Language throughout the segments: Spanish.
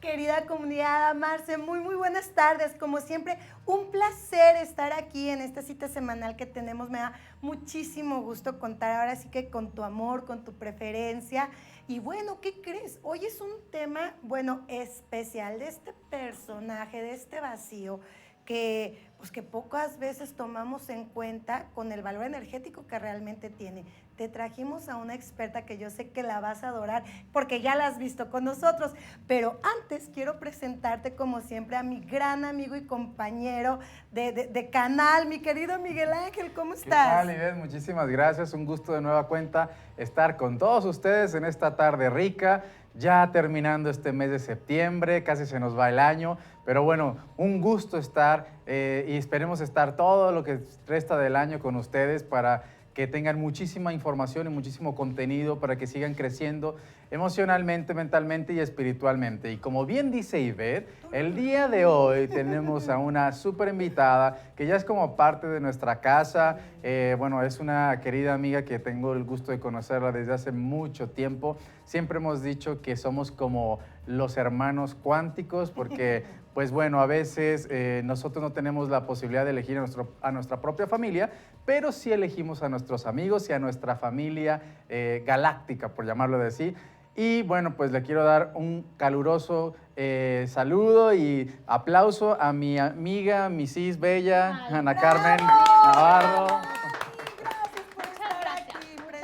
querida comunidad Amarse, muy buenas tardes. Como siempre, un placer estar aquí en esta cita semanal que tenemos. Me da muchísimo gusto contar ahora sí que con tu amor, con tu preferencia. Y bueno, ¿qué crees? Hoy es un tema, bueno, especial de este personaje, de este vacío, pues que pocas veces tomamos en cuenta con el valor energético que realmente tiene. Te trajimos a una experta que yo sé que la vas a adorar porque ya la has visto con nosotros, pero antes quiero presentarte como siempre a mi gran amigo y compañero de canal, mi querido Miguel Ángel, ¿cómo estás? ¿Qué tal, Ivette? Muchísimas gracias, un gusto de nueva cuenta estar con todos ustedes en esta tarde rica, ya terminando este mes de septiembre, casi se nos va el año, pero bueno, un gusto estar y esperemos estar todo lo que resta del año con ustedes para que tengan muchísima información y muchísimo contenido para que sigan creciendo emocionalmente, mentalmente y espiritualmente. Y como bien dice Ivette, el día de hoy tenemos a una súper invitada que ya es como parte de nuestra casa. Bueno, es una querida amiga que tengo el gusto de conocerla desde hace mucho tiempo. Siempre hemos dicho que somos como los hermanos cuánticos porque, pues bueno, a veces nosotros no tenemos la posibilidad de elegir a nuestra propia familia, pero sí elegimos a nuestros amigos y a nuestra familia galáctica, por llamarlo así. Y bueno, pues le quiero dar un caluroso saludo y aplauso a mi amiga, mi sis bella, Ana Carmen Navarro.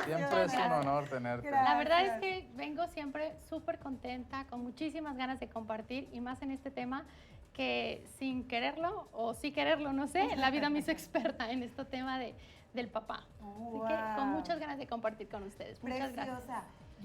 Siempre es un honor tenerte. La verdad es que vengo siempre súper contenta, con muchísimas ganas de compartir y más en este tema que sin quererlo o sí quererlo, no sé, la vida me hizo experta en este tema del papá. Así que con muchas ganas de compartir con ustedes. Muchas gracias.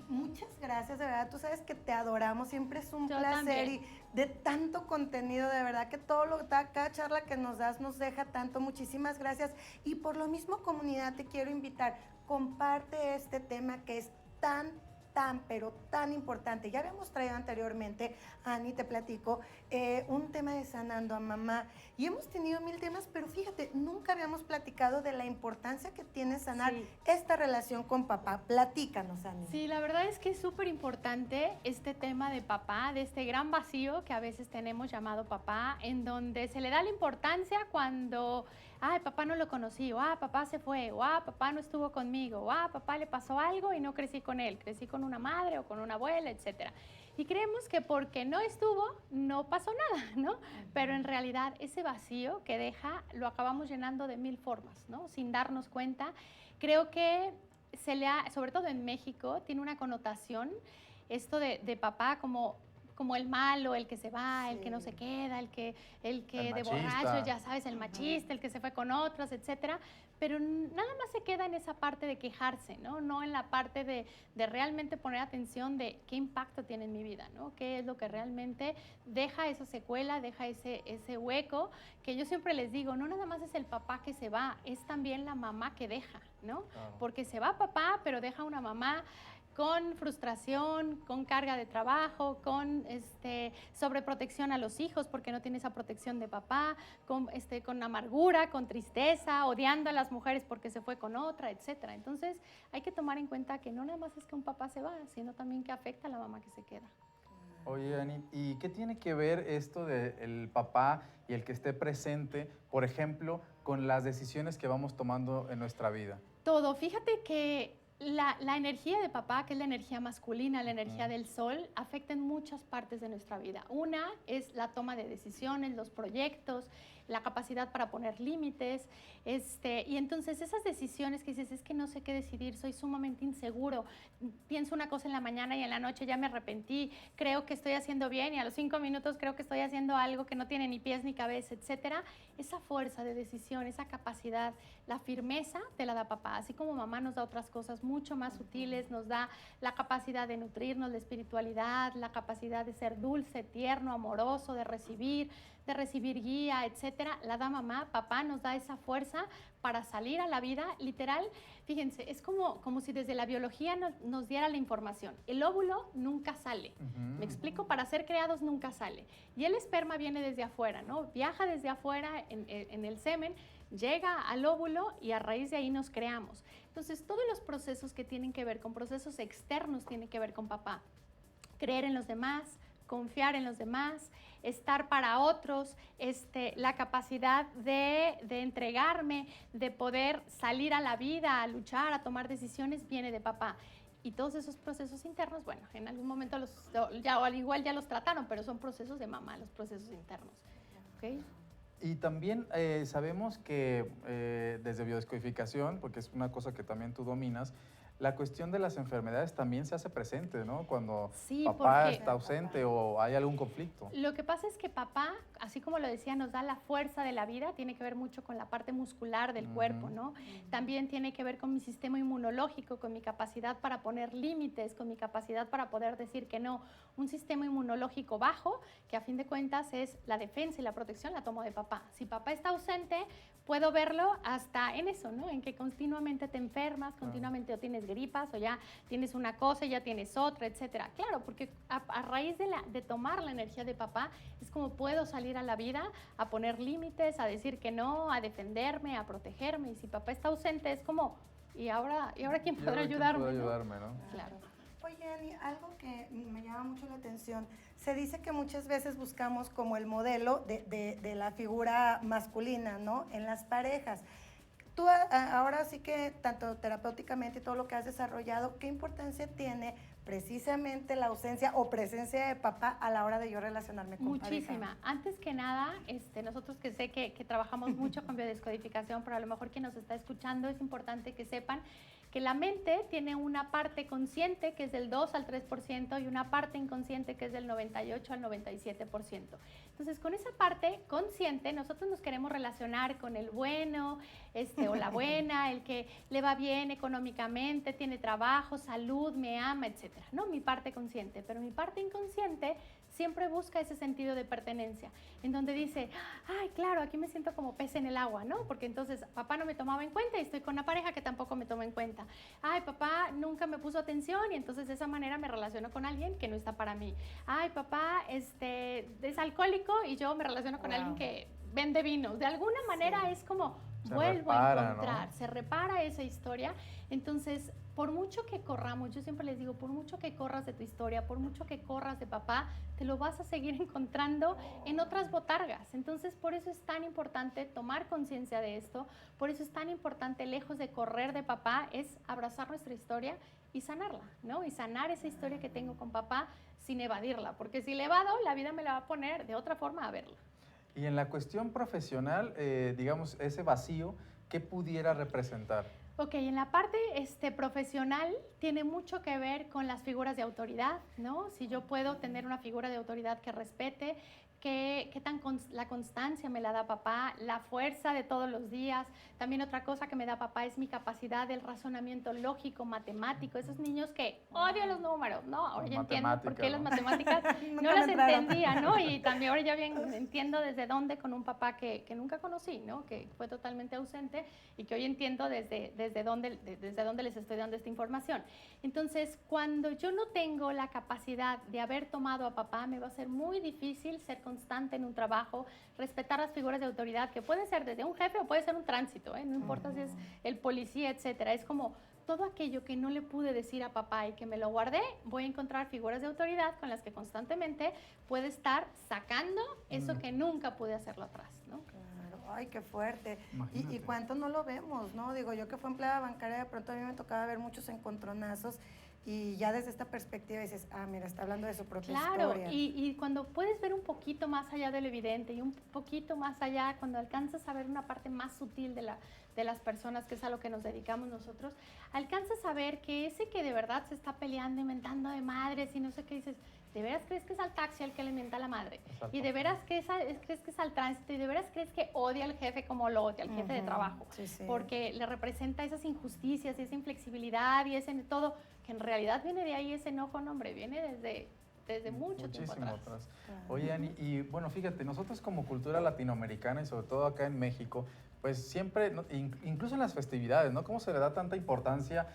Muchas gracias, de verdad. Tú sabes que te adoramos, siempre es un Yo placer también. y de tanto contenido, de verdad que cada charla que nos das nos deja tanto. Muchísimas gracias. Y por lo mismo, comunidad, te quiero invitar, comparte este tema que es pero tan importante. Ya habíamos traído anteriormente, Ani, te platico, un tema de sanando a mamá. Y hemos tenido 1000 temas, pero fíjate, nunca habíamos platicado de la importancia que tiene sanar esta relación con papá. Platícanos, Ani. Sí, la verdad es que es súper importante este tema de papá, de este gran vacío que a veces tenemos llamado papá, en donde se le da la importancia cuando, ay, papá no lo conocí, o papá se fue, o papá no estuvo conmigo, o papá le pasó algo y no crecí con él, crecí con una madre o con una abuela, etcétera. Y creemos que porque no estuvo, no pasó nada, ¿no? Pero en realidad ese vacío que deja lo acabamos llenando de 1000 formas, ¿no? Sin darnos cuenta. Creo que sobre todo en México, tiene una connotación esto de papá como el malo, el que se va, el que no se queda, el que de borracho, ya sabes, el machista, el que se fue con otros, etcétera. Pero nada más se queda en esa parte de quejarse, ¿no? No en la parte de realmente poner atención de qué impacto tiene en mi vida, ¿no? Qué es lo que realmente deja esa secuela, deja ese hueco, que yo siempre les digo, no nada más es el papá que se va, es también la mamá que deja, ¿no? Claro. Porque se va papá, pero deja una mamá con frustración, con carga de trabajo, con sobreprotección a los hijos porque no tiene esa protección de papá, con amargura, con tristeza, odiando a las mujeres porque se fue con otra, etcétera. Entonces hay que tomar en cuenta que no nada más es que un papá se va, sino también que afecta a la mamá que se queda. Oye, Ani, ¿y qué tiene que ver esto del papá y el que esté presente, por ejemplo, con las decisiones que vamos tomando en nuestra vida? Todo. Fíjate que la energía de papá, que es la energía masculina, la energía del sol, afecta en muchas partes de nuestra vida. Una es la toma de decisiones, los proyectos, la capacidad para poner límites, y entonces esas decisiones que dices, es que no sé qué decidir, soy sumamente inseguro, pienso una cosa en la mañana y en la noche ya me arrepentí, creo que estoy haciendo bien y a los 5 minutos creo que estoy haciendo algo que no tiene ni pies ni cabeza, etcétera. Esa fuerza de decisión, esa capacidad, la firmeza te la da papá, así como mamá nos da otras cosas mucho más sutiles, nos da la capacidad de nutrirnos, de espiritualidad, la capacidad de ser dulce, tierno, amoroso, de recibir guía, etcétera. La da mamá, papá nos da esa fuerza para salir a la vida, literal. Fíjense, es como si desde la biología nos diera la información. El óvulo nunca sale. ¿Me explico? Para ser creados nunca sale. Y el esperma viene desde afuera, ¿no? Viaja desde afuera en el semen, llega al óvulo y a raíz de ahí nos creamos. Entonces, todos los procesos que tienen que ver con procesos externos tienen que ver con papá. Creer en los demás, confiar en los demás, estar para otros, la capacidad de entregarme, de poder salir a la vida, a luchar, a tomar decisiones, viene de papá. Y todos esos procesos internos, bueno, en algún momento al igual ya los trataron, pero son procesos de mamá, los procesos internos. ¿Okay? Y también sabemos que desde biodescodificación, porque es una cosa que también tú dominas, la cuestión de las enfermedades también se hace presente, ¿no? Cuando sí, papá está ausente o hay algún conflicto. Lo que pasa es que papá, así como lo decía, nos da la fuerza de la vida, tiene que ver mucho con la parte muscular del cuerpo, ¿no? También tiene que ver con mi sistema inmunológico, con mi capacidad para poner límites, con mi capacidad para poder decir que no. Un sistema inmunológico bajo, que a fin de cuentas es la defensa y la protección, la tomo de papá. Si papá está ausente, puedo verlo hasta en eso, ¿no? En que continuamente te enfermas, continuamente o tienes gripas o ya tienes una cosa y ya tienes otra, etcétera. Claro, porque a raíz de tomar la energía de papá es como puedo salir a la vida a poner límites, a decir que no, a defenderme, a protegerme. Y si papá está ausente es como, ¿y ahora quién podrá ayudarme? ¿Quién puede ayudarme, no? Claro. Oye, Ani, algo que me llama mucho la atención, se dice que muchas veces buscamos como el modelo de la figura masculina, ¿no? En las parejas. Tú ahora sí que, tanto terapéuticamente y todo lo que has desarrollado, ¿qué importancia tiene precisamente la ausencia o presencia de papá a la hora de yo relacionarme con Muchísima. pareja? Antes que nada, nosotros que sé que trabajamos mucho con biodescodificación, pero a lo mejor quien nos está escuchando es importante que sepan que la mente tiene una parte consciente que es del 2 al 3% y una parte inconsciente que es del 98 al 97%. Entonces, con esa parte consciente, nosotros nos queremos relacionar con el bueno, o la buena, el que le va bien económicamente, tiene trabajo, salud, me ama, etcétera, ¿no? Mi parte consciente. Pero mi parte inconsciente siempre busca ese sentido de pertenencia, en donde dice, ay, claro, aquí me siento como pez en el agua, ¿no? Porque entonces papá no me tomaba en cuenta y estoy con una pareja que tampoco me toma en cuenta. Ay, papá nunca me puso atención y entonces de esa manera me relaciono con alguien que no está para mí. Ay, papá es alcohólico y yo me relaciono con alguien que vende vinos. De alguna manera es como vuelvo a encontrar, ¿no? Se repara esa historia. Entonces, por mucho que corramos, yo siempre les digo, por mucho que corras de tu historia, por mucho que corras de papá, te lo vas a seguir encontrando en otras botargas. Entonces, por eso es tan importante tomar conciencia de esto, por eso es tan importante, lejos de correr de papá, es abrazar nuestra historia y sanarla, ¿no? Y sanar esa historia que tengo con papá sin evadirla, porque si le evado, la vida me la va a poner de otra forma a verla. Y en la cuestión profesional, digamos, ese vacío, ¿qué pudiera representar? Ok, en la parte profesional tiene mucho que ver con las figuras de autoridad, ¿no? Si yo puedo tener una figura de autoridad que respete, la constancia me la da papá, la fuerza de todos los días. También otra cosa que me da papá es mi capacidad del razonamiento lógico, matemático. Esos niños que odian los números, ¿no? Ahora ya entiendo por qué las matemáticas no las entendía, ¿no? Y también ahora ya bien entiendo desde dónde con un papá que nunca conocí, ¿no? Que fue totalmente ausente y que hoy entiendo desde dónde les estoy dando esta información. Entonces, cuando yo no tengo la capacidad de haber tomado a papá, me va a ser muy difícil ser constante en un trabajo, respetar las figuras de autoridad, que puede ser desde un jefe o puede ser un tránsito, no importa si es el policía, etcétera. Es como todo aquello que no le pude decir a papá y que me lo guardé, voy a encontrar figuras de autoridad con las que constantemente puede estar sacando eso que nunca pude hacerlo atrás, ¿no? Claro, ay, qué fuerte. Y cuánto no lo vemos, ¿no? Digo, yo que fui empleada bancaria, de pronto a mí me tocaba ver muchos encontronazos. Y ya desde esta perspectiva dices, mira, está hablando de su propia historia. Claro, y cuando puedes ver un poquito más allá de lo evidente y un poquito más allá, cuando alcanzas a ver una parte más sutil de las personas, que es a lo que nos dedicamos nosotros, alcanzas a ver que ese que de verdad se está peleando, inventando de madres y no sé qué, dices, ¿de veras crees que es al taxi el que le inventa a la madre? Exacto. ¿Y de veras crees que es al tránsito? ¿Y de veras crees que odia al jefe como lo odia, al jefe de trabajo? Sí, sí. Porque le representa esas injusticias y esa inflexibilidad y ese todo, que en realidad viene de ahí ese enojo, no, hombre, viene desde mucho tiempo atrás. Claro. Oye, Ani, y bueno, fíjate, nosotros como cultura latinoamericana y sobre todo acá en México, pues siempre, ¿no? Incluso en las festividades, ¿no? ¿Cómo se le da tanta importancia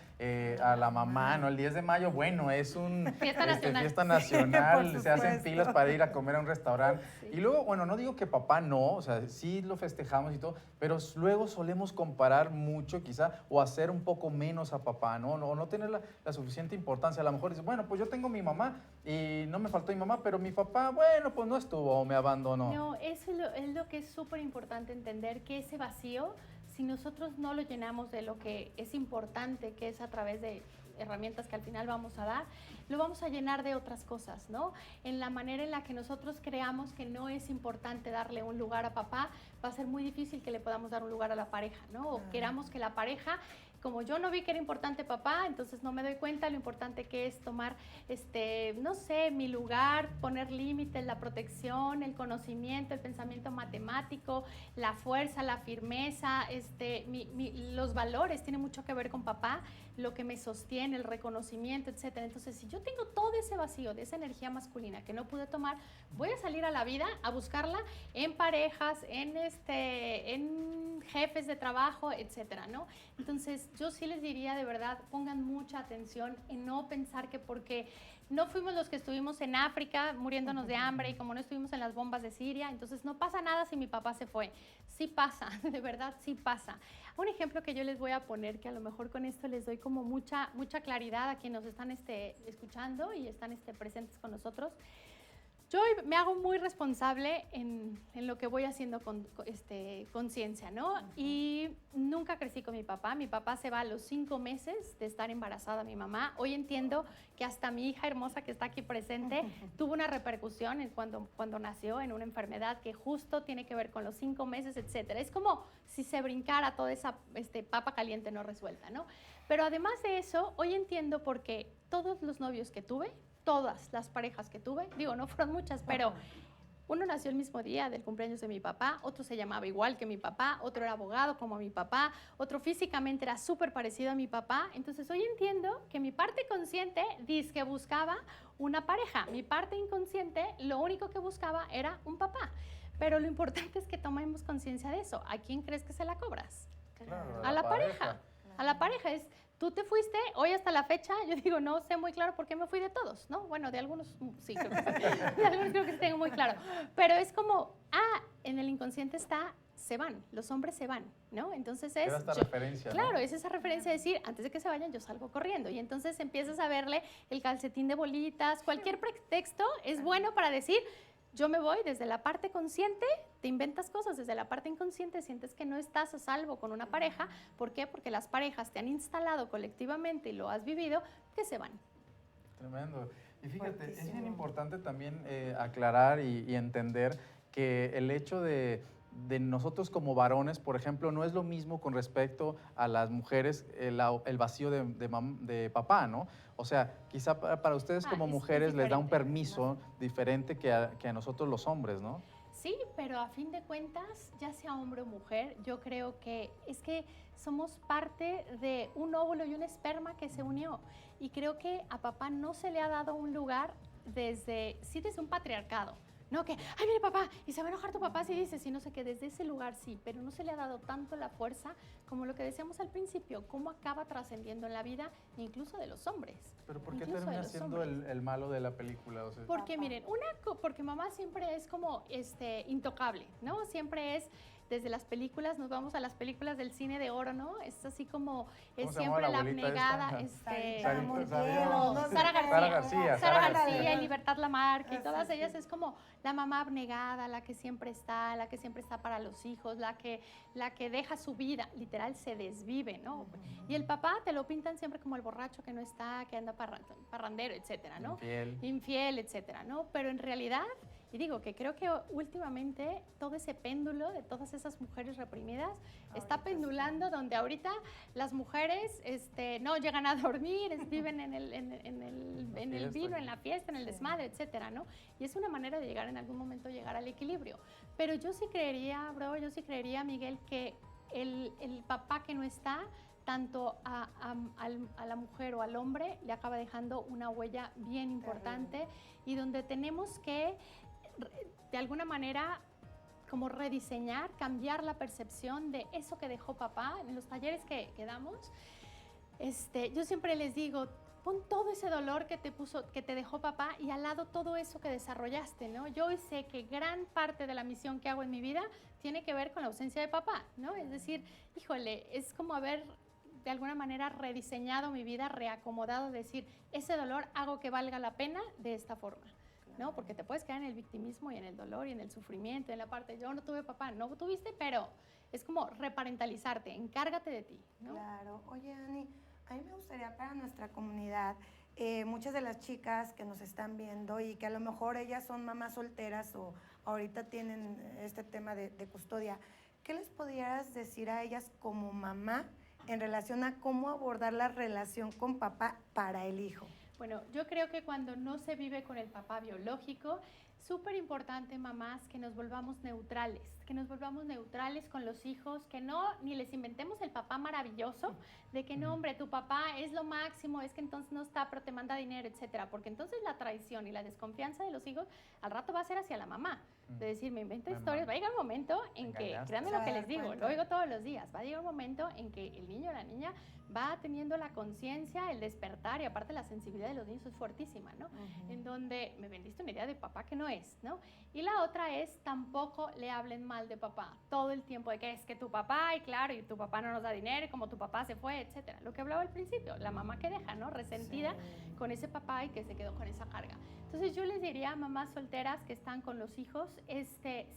a la mamá, ¿no? El 10 de mayo, bueno, es un Fiesta nacional. fiesta nacional, por se hacen supuesto. filas para ir a comer a un restaurante. Sí. Y luego, bueno, no digo que papá no, o sea, sí lo festejamos y todo, pero luego solemos comparar mucho quizá o hacer un poco menos a papá, ¿no? No tener la suficiente importancia. A lo mejor dices, bueno, pues yo tengo mi mamá y no me faltó mi mamá, pero mi papá, bueno, pues no estuvo o me abandonó. No, eso es lo que es súper importante entender, que ese vacío, si nosotros no lo llenamos de lo que es importante, que es a través de herramientas que al final vamos a dar, lo vamos a llenar de otras cosas, ¿no? En la manera en la que nosotros creamos que no es importante darle un lugar a papá, va a ser muy difícil que le podamos dar un lugar a la pareja, ¿no? O queramos que la pareja, como yo no vi que era importante papá, entonces no me doy cuenta lo importante que es tomar, no sé, mi lugar, poner límites, la protección, el conocimiento, el pensamiento matemático, la fuerza, la firmeza, los valores, tiene mucho que ver con papá, lo que me sostiene, el reconocimiento, etcétera. Entonces, si yo tengo todo ese vacío de esa energía masculina que no pude tomar, voy a salir a la vida a buscarla en parejas, en jefes de trabajo, etcétera, ¿no? Entonces, yo sí les diría de verdad, pongan mucha atención en no pensar que porque no fuimos los que estuvimos en África muriéndonos de hambre y como no estuvimos en las bombas de Siria, entonces no pasa nada si mi papá se fue. Sí pasa, de verdad sí pasa. Un ejemplo que yo les voy a poner, que a lo mejor con esto les doy como mucha claridad a quienes nos están escuchando y están presentes con nosotros. Yo me hago muy responsable en lo que voy haciendo con conciencia, ¿no? Y nunca crecí con mi papá. Mi papá se va a los 5 meses de estar embarazada mi mamá. Hoy entiendo que hasta mi hija hermosa que está aquí presente tuvo una repercusión cuando nació en una enfermedad que justo tiene que ver con los 5 meses, etcétera. Es como si se brincara toda esa papa caliente no resuelta, ¿no? Pero además de eso, hoy entiendo por qué todos los novios que tuve, todas las parejas que tuve, digo, no fueron muchas, pero uno nació el mismo día del cumpleaños de mi papá, otro se llamaba igual que mi papá, otro era abogado como mi papá, otro físicamente era súper parecido a mi papá. Entonces hoy entiendo que mi parte consciente dice que buscaba una pareja, mi parte inconsciente lo único que buscaba era un papá. Pero lo importante es que tomemos conciencia de eso. ¿A quién crees que se la cobras? Claro, A la pareja. A la pareja es, tú te fuiste, hoy hasta la fecha, yo digo, no sé muy claro por qué me fui de todos, ¿no? Bueno, de algunos sí, creo que sí. De algunos creo que sí tengo muy claro. Pero es como, en el inconsciente está, se van, los hombres se van, ¿no? Entonces es... Queda esta referencia, claro, ¿no? es esa referencia de decir, antes de que se vayan, yo salgo corriendo. Y entonces empiezas a verle el calcetín de bolitas, cualquier pretexto es bueno para decir... Yo me voy desde la parte consciente, te inventas cosas, desde la parte inconsciente sientes que no estás a salvo con una pareja. ¿Por qué? Porque las parejas te han instalado colectivamente y lo has vivido, que se van. Tremendo. Y fíjate, es Fuertísimo. bien importante también aclarar y entender que el hecho de nosotros como varones, por ejemplo, no es lo mismo con respecto a las mujeres el vacío de papá, ¿no? O sea, quizá para ustedes como es mujeres les da un diferente. permiso diferente que a nosotros los hombres, ¿no? Sí, pero a fin de cuentas, ya sea hombre o mujer, yo creo que es que somos parte de un óvulo y un esperma que se unió. Y creo que a papá no se le ha dado un lugar desde un patriarcado. No, que, ay, mire papá, y se va a enojar tu papá si dices, y no sé qué, desde ese lugar sí, pero no se le ha dado tanto la fuerza como lo que decíamos al principio, cómo acaba trascendiendo en la vida, incluso de los hombres. Pero ¿por qué Incluso de termina los siendo hombres. el malo de la película? O sea, Porque Papá. miren, porque mamá siempre es como intocable, ¿no? Siempre es desde las películas, nos vamos a las películas del cine de oro, ¿no? Es así como es se llamaba siempre la abuelita abnegada, esta? Sarita Montiel, Sarita- no sé Sara qué. García. Sara García. Y Libertad Lamarque, y Ah, todas sí, ellas sí. es como la mamá abnegada, la que siempre está para los hijos, la que deja su vida, literal se desvive, ¿no? Y el papá te lo pintan siempre como el borracho que no está, que anda parrandero, etcétera, ¿no? Infiel, etcétera, ¿no? Pero en realidad, y digo que creo que últimamente todo ese péndulo de todas esas mujeres reprimidas está pendulando donde ahorita las mujeres no llegan a dormir, viven en el vino, en la fiesta, en el desmadre, etcétera, ¿no? Y es una manera de llegar en algún momento, llegar al equilibrio. Pero yo sí creería, Miguel, que el papá que no está, tanto a la mujer o al hombre, le acaba dejando una huella bien importante y donde tenemos que, de alguna manera, como rediseñar, cambiar la percepción de eso que dejó papá. En los talleres que damos, yo siempre les digo, pon todo ese dolor que te dejó papá y al lado todo eso que desarrollaste, ¿no? Yo hoy sé que gran parte de la misión que hago en mi vida tiene que ver con la ausencia de papá, ¿no? Es decir, híjole, es como haber de alguna manera rediseñado mi vida, reacomodado, decir, ese dolor hago que valga la pena de esta forma, ¿no? Porque te puedes quedar en el victimismo y en el dolor y en el sufrimiento, en la parte, yo no tuve papá, no tuviste, pero es como reparentalizarte, encárgate de ti, ¿no? Claro. Oye, Ani, a mí me gustaría para nuestra comunidad, muchas de las chicas que nos están viendo y que a lo mejor ellas son mamás solteras o ahorita tienen este tema de custodia, ¿qué les pudieras decir a ellas como mamá en relación a cómo abordar la relación con papá para el hijo? Bueno, yo creo que cuando no se vive con el papá biológico, súper importante, mamás, que nos volvamos neutrales con los hijos, que no, ni les inventemos el papá maravilloso, de que no, hombre, tu papá es lo máximo, es que entonces no está, pero te manda dinero, etcétera, porque entonces la traición y la desconfianza de los hijos al rato va a ser hacia la mamá, de decir, me invento historias, va a llegar un momento en que, créanme lo que les digo, lo oigo todos los días, va a llegar un momento en que el niño o la niña va teniendo la conciencia, el despertar, y aparte la sensibilidad de los niños es fuertísima, ¿no? En donde me vendiste una idea de papá que no es, ¿no? Y la otra es, tampoco le hablen mal de papá todo el tiempo, de que es que tu papá, y claro, y tu papá no nos da dinero, y como tu papá se fue, etcétera. Lo que hablaba al principio, la mamá que deja, ¿no? Resentida con ese papá y que se quedó con esa carga. Entonces yo les diría a mamás solteras que están con los hijos,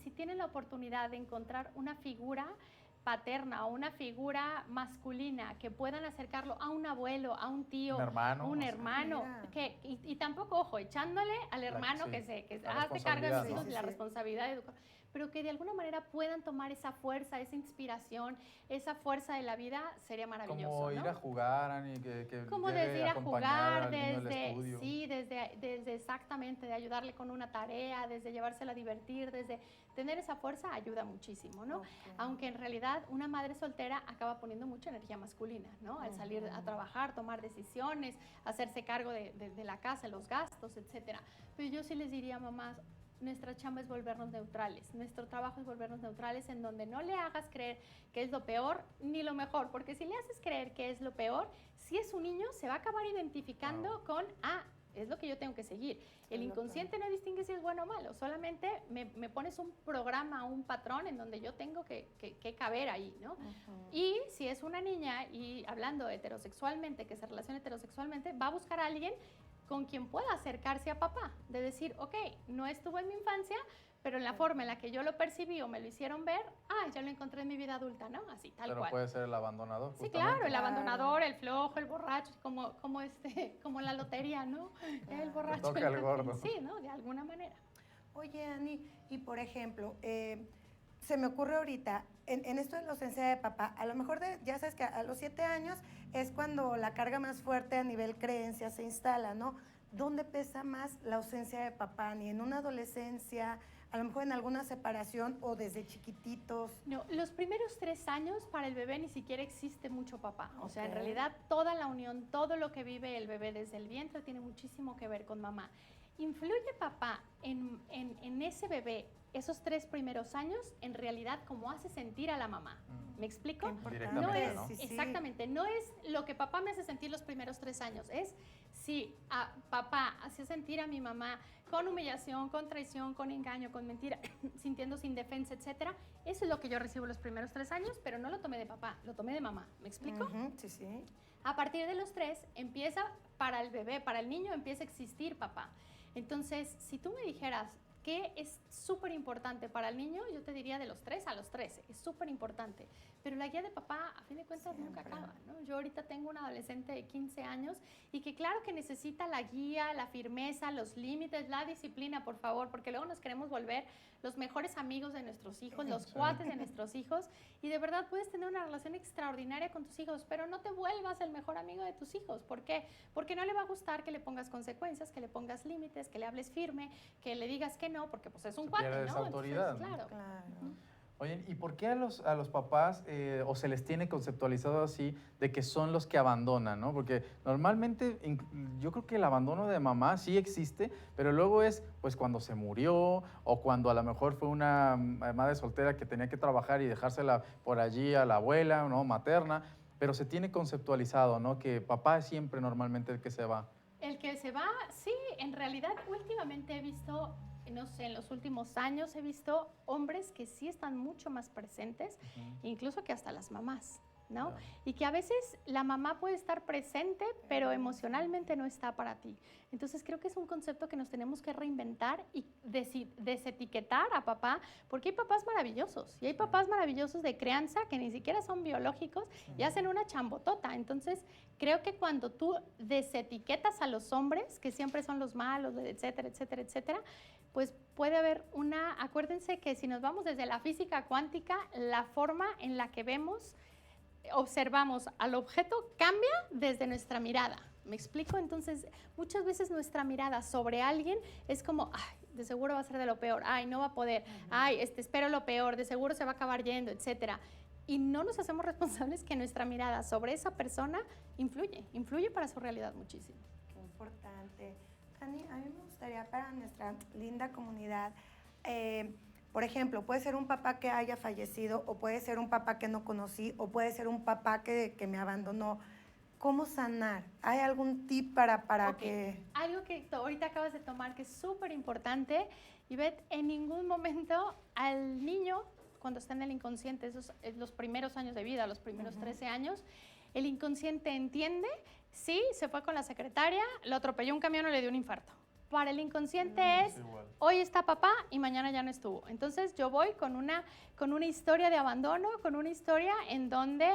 si tienen la oportunidad de encontrar una figura paterna o una figura masculina que puedan acercarlo a un abuelo, a un tío, un hermano, y tampoco, ojo, echándole al hermano que hace carga de sus hijos y la responsabilidad de educar, pero que de alguna manera puedan tomar esa fuerza, esa inspiración, esa fuerza de la vida, sería maravilloso, como ir ¿no? a jugar, Ani, que como desde ir a jugar, desde exactamente, de ayudarle con una tarea, desde llevársela a divertir, desde tener esa fuerza ayuda muchísimo, ¿no? Aunque en realidad una madre soltera acaba poniendo mucha energía masculina, ¿no? Al salir a trabajar, tomar decisiones, hacerse cargo de la casa, los gastos, etcétera. Pero yo sí les diría, mamás, nuestra chamba es volvernos neutrales, nuestro trabajo es volvernos neutrales, en donde no le hagas creer que es lo peor ni lo mejor, porque si le haces creer que es lo peor, si es un niño se va a acabar identificando con, es lo que yo tengo que seguir. El inconsciente no distingue si es bueno o malo, solamente me pones un programa, un patrón en donde yo tengo que caber ahí, ¿no? Y si es una niña, y hablando heterosexualmente, que se relaciona heterosexualmente, va a buscar a alguien con quien pueda acercarse a papá, de decir, ok, no estuvo en mi infancia, pero en la forma en la que yo lo percibí o me lo hicieron ver, ya lo encontré en mi vida adulta, ¿no? Así, tal cual. Pero puede ser el abandonador. Sí, claro, el abandonador, el flojo, el borracho, como la lotería, ¿no? El borracho. Toca el gordo. Sí, ¿no? De alguna manera. Oye, Ani, y por ejemplo, se me ocurre ahorita, en esto de la ausencia de papá, a lo mejor ya sabes que a los 7 años es cuando la carga más fuerte a nivel creencia se instala, ¿no? ¿Dónde pesa más la ausencia de papá? ¿Ni en una adolescencia, a lo mejor en alguna separación o desde chiquititos? No, los primeros 3 años para el bebé ni siquiera existe mucho papá. O sea, en realidad toda la unión, todo lo que vive el bebé desde el vientre tiene muchísimo que ver con mamá. ¿Influye papá en ese bebé esos 3 primeros años? En realidad, ¿cómo hace sentir a la mamá? ¿Me explico? No es, ¿no? Exactamente, no es lo que papá me hace sentir los primeros 3 años, es si papá hace sentir a mi mamá con humillación, con traición, con engaño, con mentira, sintiéndose indefensa, etcétera. Eso es lo que yo recibo los primeros 3 años, pero no lo tomé de papá, lo tomé de mamá. ¿Me explico? Sí. A partir de los 3 empieza, para el bebé, para el niño, empieza a existir papá. Entonces, si tú me dijeras, ¿qué es súper importante para el niño? Yo te diría de los 3 a los 13, es súper importante. Pero la guía de papá, a fin de cuentas, nunca acaba, ¿no? Yo ahorita tengo un adolescente de 15 años y que claro que necesita la guía, la firmeza, los límites, la disciplina, por favor, porque luego nos queremos volver los mejores amigos de nuestros hijos, los cuates de nuestros hijos, y de verdad puedes tener una relación extraordinaria con tus hijos, pero no te vuelvas el mejor amigo de tus hijos. ¿Por qué? Porque no le va a gustar que le pongas consecuencias, que le pongas límites, que le hables firme, que le digas que no, porque pues es un cuate, ¿no? Esa autoridad. Entonces, claro. Oye, ¿y por qué a los papás o se les tiene conceptualizado así de que son los que abandonan, ¿no? Porque normalmente yo creo que el abandono de mamá sí existe, pero luego es pues cuando se murió o cuando a lo mejor fue una madre soltera que tenía que trabajar y dejársela por allí a la abuela, ¿no? Materna, pero se tiene conceptualizado, ¿no? Que papá es siempre normalmente el que se va. El que se va, sí, en realidad últimamente he visto, no sé, en los últimos años he visto hombres que sí están mucho más presentes, incluso que hasta las mamás, ¿no? Claro. Y que a veces la mamá puede estar presente, pero emocionalmente no está para ti. Entonces creo que es un concepto que nos tenemos que reinventar y desetiquetar a papá, porque hay papás maravillosos y hay papás maravillosos de crianza que ni siquiera son biológicos y hacen una chambotota. Entonces creo que cuando tú desetiquetas a los hombres, que siempre son los malos, etcétera, etcétera, etcétera, pues puede haber acuérdense que si nos vamos desde la física cuántica, la forma en la que observamos al objeto cambia desde nuestra mirada. ¿Me explico? Entonces, muchas veces nuestra mirada sobre alguien es como, ay, de seguro va a ser de lo peor, ay, no va a poder, ay, espero lo peor, de seguro se va a acabar yendo, etcétera. Y no nos hacemos responsables que nuestra mirada sobre esa persona influye para su realidad muchísimo. Qué importante. Fanny, a mí me gustaría para nuestra linda comunidad, por ejemplo, puede ser un papá que haya fallecido o puede ser un papá que no conocí o puede ser un papá que me abandonó. ¿Cómo sanar? ¿Hay algún tip para que...? Algo que ahorita acabas de tomar que es súper importante, Ivette, en ningún momento al niño, cuando está en el inconsciente, esos los primeros años de vida, los primeros 13 años, el inconsciente entiende, sí, se fue con la secretaria, lo atropelló un camión o le dio un infarto. Para el inconsciente es, hoy está papá y mañana ya no estuvo. Entonces yo voy con una historia de abandono, con una historia en donde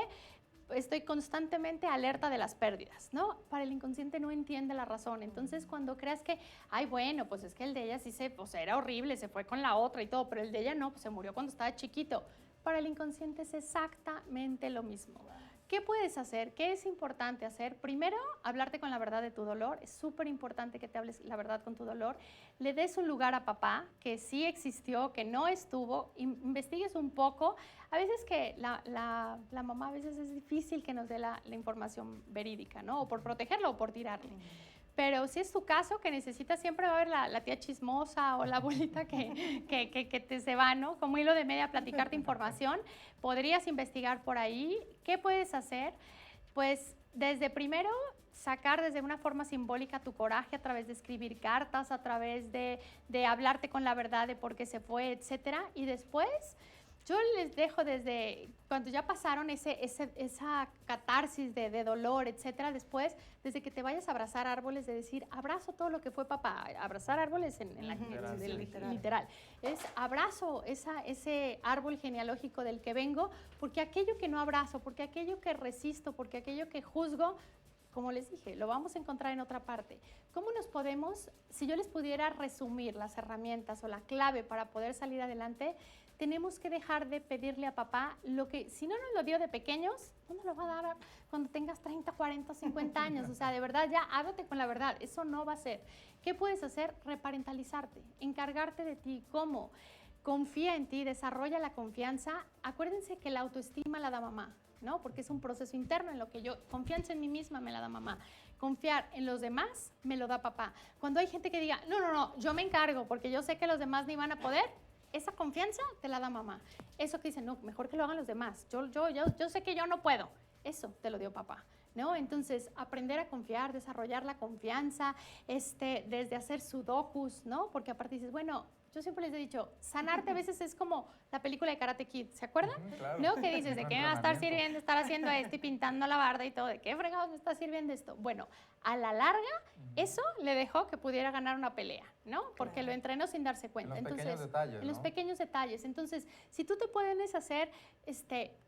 estoy constantemente alerta de las pérdidas, ¿no? Para el inconsciente no entiende la razón. Entonces, cuando creas que, ay, bueno, pues es que el de ella sí era horrible, se fue con la otra y todo, pero el de ella no, pues se murió cuando estaba chiquito. Para el inconsciente es exactamente lo mismo. ¿Qué puedes hacer? ¿Qué es importante hacer? Primero, hablarte con la verdad de tu dolor. Es súper importante que te hables la verdad con tu dolor. Le des un lugar a papá, que sí existió, que no estuvo. Investigues un poco. A veces que la mamá, a veces es difícil que nos dé la información verídica, ¿no? O por protegerlo o por tirarle. Pero si es tu caso, que necesitas, siempre va a haber la tía chismosa o la abuelita que te se va, ¿no? Como hilo de media, platicarte información. Podrías investigar por ahí. ¿Qué puedes hacer? Pues desde primero, sacar desde una forma simbólica tu coraje a través de escribir cartas, a través de hablarte con la verdad de por qué se fue, etcétera. Y después, yo les dejo desde cuando ya pasaron esa catarsis de dolor, etcétera, después, desde que te vayas a abrazar árboles, de decir, abrazo todo lo que fue papá, abrazar árboles literal. Es abrazo ese árbol genealógico del que vengo, porque aquello que no abrazo, porque aquello que resisto, porque aquello que juzgo, como les dije, lo vamos a encontrar en otra parte. ¿Cómo nos podemos, si yo les pudiera resumir las herramientas o la clave para poder salir adelante? Tenemos que dejar de pedirle a papá lo que, si no nos lo dio de pequeños, no nos lo va a dar cuando tengas 30, 40, 50 años. O sea, de verdad, ya háblate con la verdad. Eso no va a ser. ¿Qué puedes hacer? Reparentalizarte, encargarte de ti. ¿Cómo? Confía en ti, desarrolla la confianza. Acuérdense que la autoestima la da mamá, ¿no? Porque es un proceso interno en lo que confianza en mí misma me la da mamá. Confiar en los demás me lo da papá. Cuando hay gente que diga, no, yo me encargo porque yo sé que los demás ni van a poder, esa confianza te la da mamá. Eso que dicen, no, mejor que lo hagan los demás. Yo sé que yo no puedo. Eso te lo dio papá, ¿no? Entonces, aprender a confiar, desarrollar la confianza, desde hacer sudokus, ¿no? Porque aparte dices, bueno, yo siempre les he dicho, sanarte a veces es como la película de Karate Kid, ¿se acuerdan? Claro. ¿No? Que dices, ¿de qué me va a estar sirviendo estar haciendo esto y pintando la barda y todo? ¿De qué fregados me está sirviendo esto? Bueno, a la larga, eso le dejó que pudiera ganar una pelea, ¿no? Porque lo entrenó sin darse cuenta. En los pequeños detalles, en los pequeños detalles. Entonces, si tú te puedes hacer,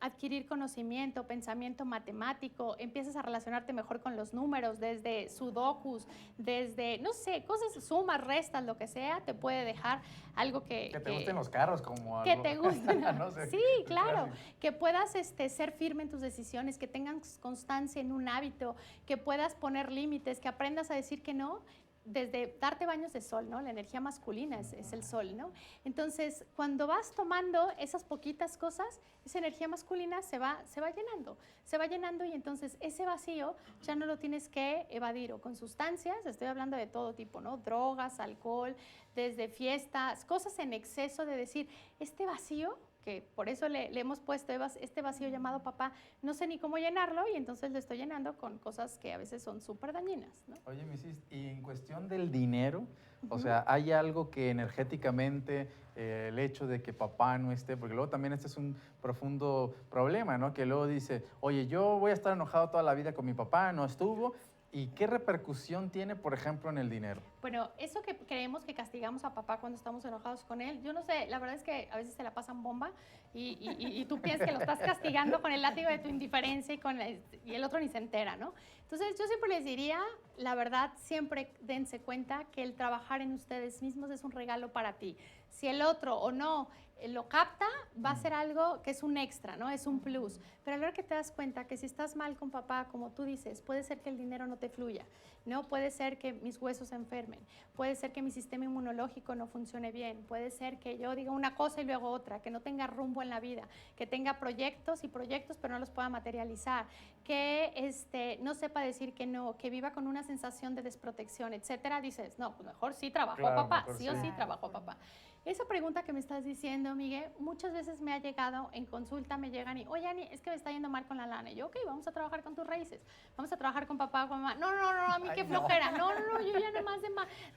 adquirir conocimiento, pensamiento matemático, empiezas a relacionarte mejor con los números, desde sudokus, desde, no sé, cosas, sumas, restas, lo que sea, te puede dejar algo que te gusten los carros, como que te gusten. No sé, sí, claro. Que puedas ser firme en tus decisiones, que tengas constancia en un hábito, que puedas poner límites, que aprendas a decir que no. desde darte baños de sol, ¿no? La energía masculina es el sol, ¿no? Entonces, cuando vas tomando esas poquitas cosas, esa energía masculina se va llenando y entonces ese vacío ya no lo tienes que evadir o con sustancias, estoy hablando de todo tipo, ¿no? Drogas, alcohol, desde fiestas, cosas en exceso de decir, este vacío, que por eso le hemos puesto este vacío llamado papá, no sé ni cómo llenarlo y entonces lo estoy llenando con cosas que a veces son súper dañinas, ¿no? Oye, Misis, y en cuestión del dinero, o sea, ¿hay algo que energéticamente el hecho de que papá no esté, porque luego también este es un profundo problema, ¿no? Que luego dice, oye, yo voy a estar enojado toda la vida con mi papá, no estuvo, ¿y qué repercusión tiene, por ejemplo, en el dinero? Bueno, eso que creemos que castigamos a papá cuando estamos enojados con él, yo no sé, la verdad es que a veces se la pasan bomba y tú piensas que lo estás castigando con el látigo de tu indiferencia y el otro ni se entera, ¿no? Entonces yo siempre les diría, la verdad, siempre dense cuenta que el trabajar en ustedes mismos es un regalo para ti. Si el otro o no lo capta, va a ser algo que es un extra, ¿no? Es un plus. Pero a la hora que te das cuenta que si estás mal con papá, como tú dices, puede ser que el dinero no te fluya, ¿no? Puede ser que mis huesos se enfermen, puede ser que mi sistema inmunológico no funcione bien, puede ser que yo diga una cosa y luego otra, que no tenga rumbo en la vida, que tenga proyectos y proyectos pero no los pueda materializar, que no sepa decir que no, que viva con una sensación de desprotección, etcétera. Dices, no, pues mejor sí trabajó Claro, papá, mejor sí o sí. sí trabajó papá. Esa pregunta que me estás diciendo, Miguel, muchas veces me ha llegado en consulta, me llegan y, oye, Ani, es que me está yendo mal con la lana. Y yo, ok, vamos a trabajar con tus raíces, vamos a trabajar con papá, con mamá. No, a mí qué flojera. No, yo ya nomás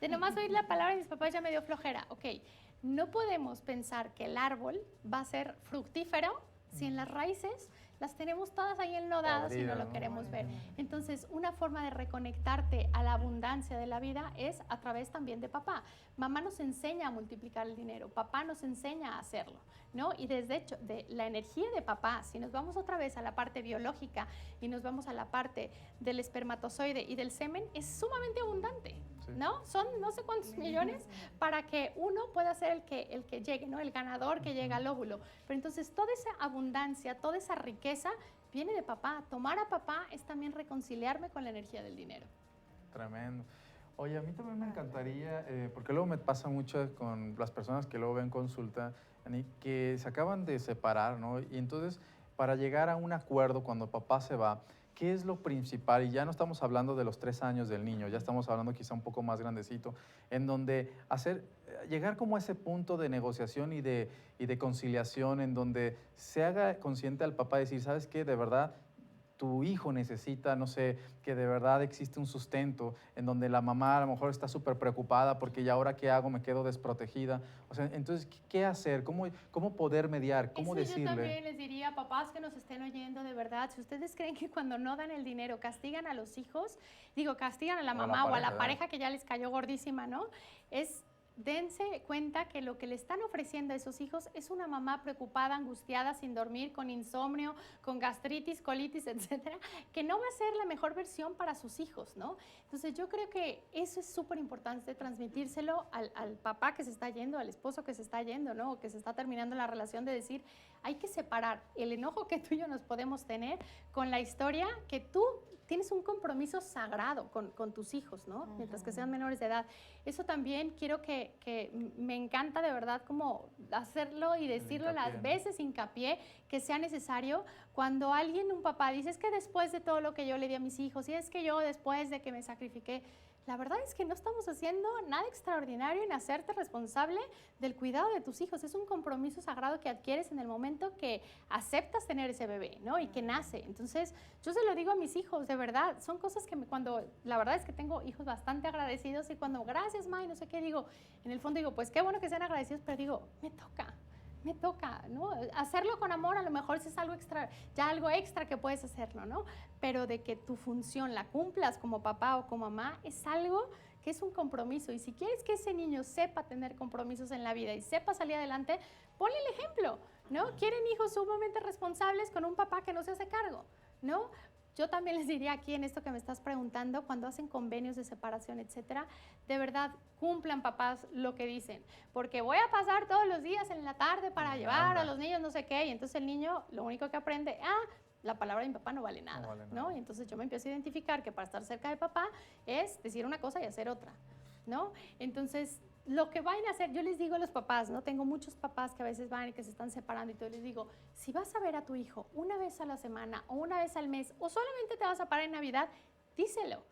de nomás oír la palabra de mis papás ya me dio flojera. Ok, no podemos pensar que el árbol va a ser fructífero si en las raíces las tenemos todas ahí enlodadas y no lo queremos ver. Entonces, una forma de reconectarte a la abundancia de la vida es a través también de papá. Mamá nos enseña a multiplicar el dinero, papá nos enseña a hacerlo, ¿no? Y desde hecho, de la energía de papá, si nos vamos otra vez a la parte biológica y nos vamos a la parte del espermatozoide y del semen, es sumamente abundante. Sí. ¿No? Son no sé cuántos millones para que uno pueda ser el que llegue, ¿no? El ganador que llega al óvulo. Pero entonces toda esa abundancia, toda esa riqueza viene de papá. Tomar a papá es también reconciliarme con la energía del dinero. Tremendo. Oye, a mí también me encantaría, porque luego me pasa mucho con las personas que luego ven consulta, Ani, que se acaban de separar, ¿no? Y entonces, para llegar a un acuerdo cuando papá se va, ¿qué es lo principal? Y ya no estamos hablando de los 3 años del niño, ya estamos hablando quizá un poco más grandecito, en donde llegar como a ese punto de negociación y de conciliación, en donde se haga consciente al papá decir, ¿sabes qué? De verdad, tu hijo necesita, no sé, que de verdad existe un sustento, en donde la mamá a lo mejor está súper preocupada porque ya ahora qué hago, me quedo desprotegida. O sea, entonces, ¿qué hacer? ¿Cómo poder mediar? ¿Cómo Eso decirle? Yo también les diría, papás que nos estén oyendo de verdad, si ustedes creen que cuando no dan el dinero castigan a los hijos, castigan a la mamá o a la pareja que ya les cayó gordísima, ¿no? Dense cuenta que lo que le están ofreciendo a esos hijos es una mamá preocupada, angustiada, sin dormir, con insomnio, con gastritis, colitis, etcétera, que no va a ser la mejor versión para sus hijos, ¿no? Entonces yo creo que eso es súper importante, transmitírselo al papá que se está yendo, al esposo que se está yendo, ¿no? O que se está terminando la relación, de decir, hay que separar el enojo que tú y yo nos podemos tener con la historia que tú tienes un compromiso sagrado con tus hijos, ¿no? Mientras que sean menores de edad. Eso también quiero que me encanta de verdad como hacerlo y decirlo las veces, hincapié que sea necesario. Cuando alguien, un papá, dice, es que después de todo lo que yo le di a mis hijos, y es que yo después de que me sacrifiqué, la verdad es que no estamos haciendo nada extraordinario en hacerte responsable del cuidado de tus hijos. Es un compromiso sagrado que adquieres en el momento que aceptas tener ese bebé, ¿no? Y que nace. Entonces, yo se lo digo a mis hijos, de verdad. Son cosas que la verdad es que tengo hijos bastante agradecidos y cuando, gracias, ma, y no sé qué, en el fondo digo, pues qué bueno que sean agradecidos, pero digo, me toca, ¿no? Hacerlo con amor a lo mejor es algo extra, ya algo extra que puedes hacerlo, ¿no? Pero de que tu función la cumplas como papá o como mamá es algo que es un compromiso. Y si quieres que ese niño sepa tener compromisos en la vida y sepa salir adelante, ponle el ejemplo, ¿no? Quieren hijos sumamente responsables con un papá que no se hace cargo, ¿no? Yo también les diría aquí en esto que me estás preguntando, cuando hacen convenios de separación, etcétera, de verdad cumplan papás lo que dicen, porque voy a pasar todos los días en la tarde para llevar a los niños no sé qué, y entonces el niño lo único que aprende, la palabra de mi papá no vale nada, ¿no? Y entonces yo me empiezo a identificar que para estar cerca de papá es decir una cosa y hacer otra. ¿no? Entonces, lo que vayan a hacer, yo les digo a los papás, ¿no? Tengo muchos papás que a veces van y que se están separando y todo, les digo, si vas a ver a tu hijo una vez a la semana o una vez al mes o solamente te vas a parar en Navidad, díselo.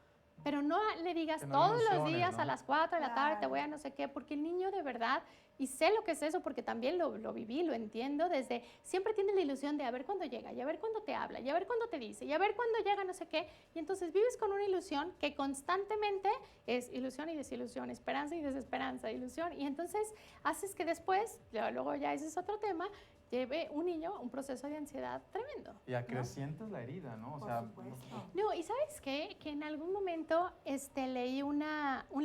Pero no le digas Que no todos los ilusiones, días ¿no? a las 4 de la tarde te Claro. voy a no sé qué, porque el niño de verdad, y sé lo que es eso porque también lo viví, lo entiendo, desde siempre tiene la ilusión de a ver cuándo llega, y a ver cuándo te habla, y a ver cuándo te dice, y a ver cuándo llega no sé qué, y entonces vives con una ilusión que constantemente es ilusión y desilusión, esperanza y desesperanza, ilusión, y entonces haces que después, luego ya ese es otro tema, lleve un niño a un proceso de ansiedad tremendo. Y acrecientas la herida, ¿no? O Por sea, supuesto. No, y ¿sabes qué? Que en algún momento leí un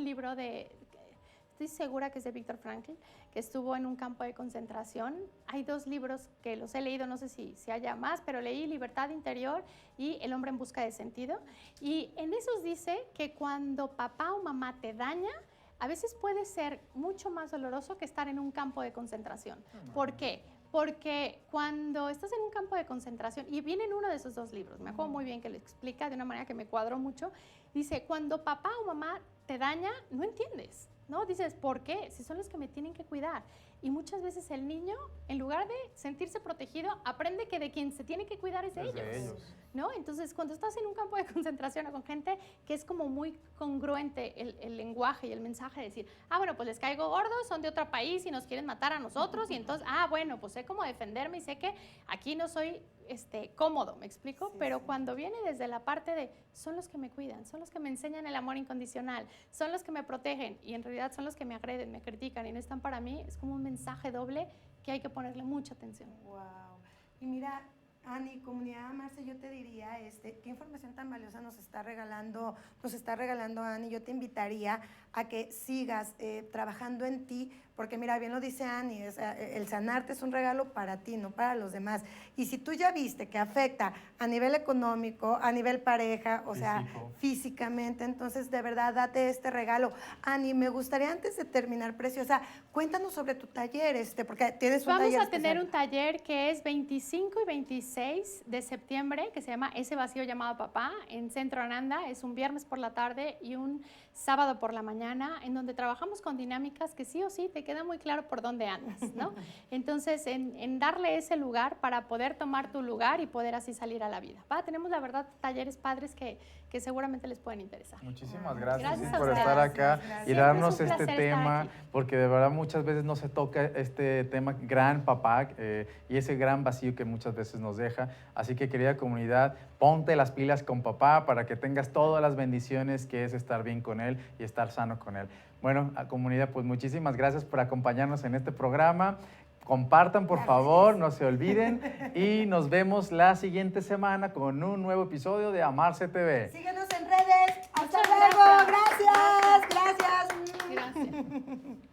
libro estoy segura que es de Viktor Frankl, que estuvo en un campo de concentración. Hay 2 libros que los he leído, no sé si haya más, pero leí Libertad Interior y El hombre en busca de sentido. Y en esos dice que cuando papá o mamá te daña, a veces puede ser mucho más doloroso que estar en un campo de concentración. ¿Por qué? Porque cuando estás en un campo de concentración, y viene en uno de esos 2 libros, me acuerdo muy bien que lo explica de una manera que me cuadró mucho, dice, cuando papá o mamá te daña, no entiendes, ¿no? Dices, ¿por qué? Si son los que me tienen que cuidar. Y muchas veces el niño, en lugar de sentirse protegido, aprende que de quien se tiene que cuidar es de ellos. ¿No? Entonces, cuando estás en un campo de concentración o con gente que es como muy congruente el lenguaje y el mensaje de decir, bueno, pues les caigo gordos, son de otro país y nos quieren matar a nosotros, y entonces, bueno, pues sé cómo defenderme y sé que aquí no soy cómodo, ¿me explico? Sí, Pero sí. cuando viene desde la parte de, son los que me cuidan, son los que me enseñan el amor incondicional, son los que me protegen y en realidad son los que me agreden, me critican y no están para mí, es como un mensaje doble que hay que ponerle mucha atención. Wow. Y mira, Ani, comunidad Amarse, yo te diría, qué información tan valiosa nos está regalando Ani. Yo te invitaría a que sigas trabajando en ti, porque mira, bien lo dice Ani, el sanarte es un regalo para ti, no para los demás. Y si tú ya viste que afecta a nivel económico, a nivel pareja, o sea, físicamente, entonces de verdad date este regalo. Ani, me gustaría antes de terminar, Preciosa, cuéntanos sobre tu taller, porque tienes un taller Vamos a tener especial. un taller que es 25 y 26 de septiembre, que se llama Ese vacío llamado papá, en Centro Ananda. Es un viernes por la tarde y un sábado por la mañana, en donde trabajamos con dinámicas que sí o sí te queda muy claro por dónde andas, ¿no? Entonces, en darle ese lugar para poder tomar tu lugar y poder así salir a la vida. Tenemos, la verdad, talleres padres que seguramente les pueden interesar. Muchísimas gracias, Gracias a por ustedes. estar acá Gracias. y darnos Siempre es un este placer estar tema, aquí. porque de verdad muchas veces no se toca este tema gran papá y ese gran vacío que muchas veces nos deja. Así que, querida comunidad, ponte las pilas con papá para que tengas todas las bendiciones que es estar bien con él y estar sano con él. Bueno, comunidad, pues muchísimas gracias por acompañarnos en este programa. Compartan, por favor, no se olviden, y nos vemos la siguiente semana con un nuevo episodio de Amarse TV. Síguenos en redes. Hasta Muchas luego. gracias. Gracias. Gracias. Gracias.